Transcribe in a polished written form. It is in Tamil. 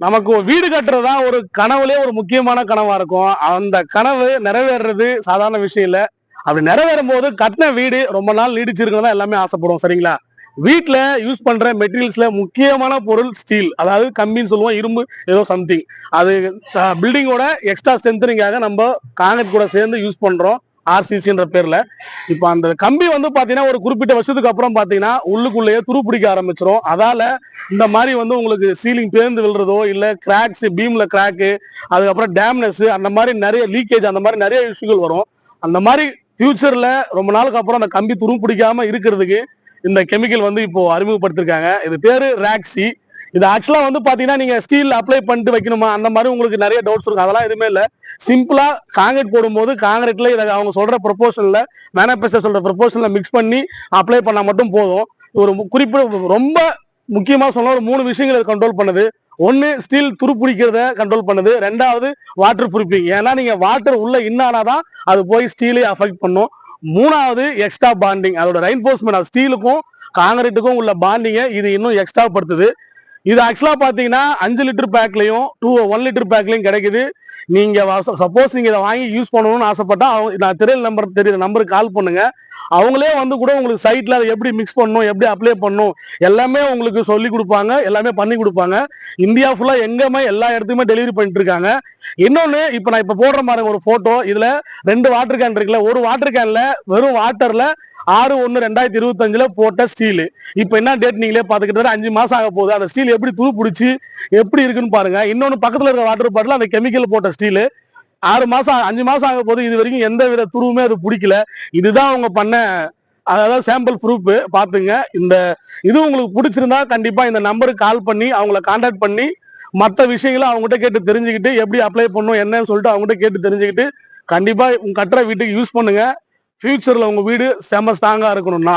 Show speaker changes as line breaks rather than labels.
நமக்கு ஒரு வீடு கட்டுறதா ஒரு கனவுலயே ஒரு முக்கியமான கனவா இருக்கும். அந்த கனவு நிறைவேறது சாதாரண விஷயம் இல்ல. அப்படி நிறைவேறும் போது கட்டின வீடு ரொம்ப நாள் நீடிச்சிருக்கணும் தான் எல்லாமே ஆசைப்படுவோம். சரிங்களா? வீட்ல யூஸ் பண்ற மெட்டீரியல்ஸ்ல முக்கியமான பொருள் ஸ்டீல். அதாவது கம்பின்னு சொல்லுவோம், இரும்பு ஏதோ சம்திங். அது பில்டிங்கோட எக்ஸ்ட்ரா ஸ்ட்ரென்தனிங்காக நம்ம கான்கிரீட் கூட சேர்ந்து யூஸ் பண்றோம். ஆர்சிசின்ற பேர்ல. இப்ப அந்த கம்பி வந்து பாத்தீங்கன்னா ஒரு குறிப்பிட்ட வருஷத்துக்கு அப்புறம் பாத்தீங்கன்னா உள்ளுக்குள்ளேயே துரு பிடிக்க ஆரம்பிச்சிரும். அதால இந்த மாதிரி வந்து உங்களுக்கு சீலிங் பேர்ந்து விழுறதோ இல்ல கிராக்ஸ் பீம்ல கிராக்கு, அதுக்கப்புறம் டேம்னஸ், அந்த மாதிரி நிறைய லீக்கேஜ், அந்த மாதிரி நிறைய இஷ்யூகள் வரும். அந்த மாதிரி ஃபியூச்சர்ல ரொம்ப நாளுக்கு அப்புறம் அந்த கம்பி துரு பிடிக்காம இருக்கிறதுக்கு இந்த கெமிக்கல் வந்து இப்போ அறிமுகப்படுத்திருக்காங்க. இது பேரு ராக்ஸி. இது ஆக்சுவலா வந்து பாத்தீங்கன்னா நீங்க ஸ்டீல் அப்ளை பண்ணிட்டு வைக்கணுமா அந்த மாதிரி உங்களுக்கு நிறைய டவுட்ஸ் இருக்கும். அதெல்லாம் எதுவுமே இல்ல. சிம்பிளா காங்கிரீட் போடும்போது காங்கிரீட்ல இதை அவங்க சொல்ற ப்ரொபோஷன்ல, மேனுஃபேக்சர் சொல்ற ப்ரொபோஷன்ல மிக்ஸ் பண்ணி அப்ளை பண்ணா மட்டும் போதும். ஒரு குறிப்பிட்ட ரொம்ப முக்கியமா சொன்ன ஒரு 3 விஷயங்கள் கண்ட்ரோல் பண்ணுது. ஒன்னு ஸ்டீல் துரு பிடிக்கிறத கண்ட்ரோல் பண்ணுது. ரெண்டாவது வாட்டர் ப்ரூஃபிங். ஏன்னா நீங்க வாட்டர் உள்ள இன்னானாதான் அது போய் ஸ்டீலை அஃபெக்ட் பண்ணும். மூணாவது எக்ஸ்ட்ரா பாண்டிங். அதோட ரெயின்ஃபோர்ஸ்மெண்ட் ஸ்டீலுக்கும் காங்கிரீட்டுக்கும் உள்ள பாண்டிங்கை இது இன்னும் எக்ஸ்ட்ரா படுத்துது. இது ஆக்சுவலா பாத்தீங்கன்னா 5 லிட்டர் பேக்லயும் 1 லிட்டர் பேக்லயும் கிடைக்குது. நீங்க சப்போஸ் நீங்க இதை வாங்கி யூஸ் பண்ணணும்னு ஆசைப்பட்டா நான் தெரியுற நம்பருக்கு கால் பண்ணுங்க. அவங்களே வந்து கூட உங்களுக்கு சைட்ல அதை எப்படி மிக்ஸ் பண்ணணும், எப்படி அப்ளை பண்ணணும் எல்லாமே உங்களுக்கு சொல்லி கொடுப்பாங்க, எல்லாமே பண்ணி கொடுப்பாங்க. இந்தியா ஃபுல்லா எங்கேயுமே எல்லா இடத்துக்குமே டெலிவரி பண்ணிட்டு இருக்காங்க. இன்னொன்னு, இப்ப நான் இப்ப போடுற மாதிரி ஒரு போட்டோ, இதுல 2 வாட்டர் கேன் இருக்குல்ல, ஒரு வாட்டர் கேன்ல வெறும் வாட்டர்ல 6/1/2025 போட்ட ஸ்டீல். இப்ப என்ன டேட் நீங்களே பாத்துக்கிட்டு 5 மாசம் ஆக போகுது. அந்த ஸ்டீல் எப்படி துரு பிடிச்சி எப்படி இருக்குன்னு பாருங்க. இன்னொன்னு, பக்கத்துல இருக்க வாட்டர் பாட்டில் அந்த கெமிக்கல் போட்ட ஸ்டீல் 5 மாசம் ஆக போது. இது வரைக்கும் எந்த வித துருவுமே அது பிடிக்கல. இதுதான் அவங்க பண்ண, அதாவது சாம்பிள் ப்ரூஃப் பாத்துங்க. இந்த இது உங்களுக்கு பிடிச்சிருந்தா கண்டிப்பா இந்த நம்பருக்கு கால் பண்ணி அவங்கள கான்டாக்ட் பண்ணி மற்ற விஷயங்களை அவங்ககிட்ட கேட்டு தெரிஞ்சுக்கிட்டு எப்படி அப்ளை பண்ணும் என்னன்னு சொல்லிட்டு அவங்ககிட்ட கேட்டு தெரிஞ்சுக்கிட்டு கண்டிப்பா உங்க கட்டுற வீட்டுக்கு யூஸ் பண்ணுங்க. ஃபியூச்சர்ல உங்க வீடு செம ஸ்ட்ராங்கா இருக்கணும்னா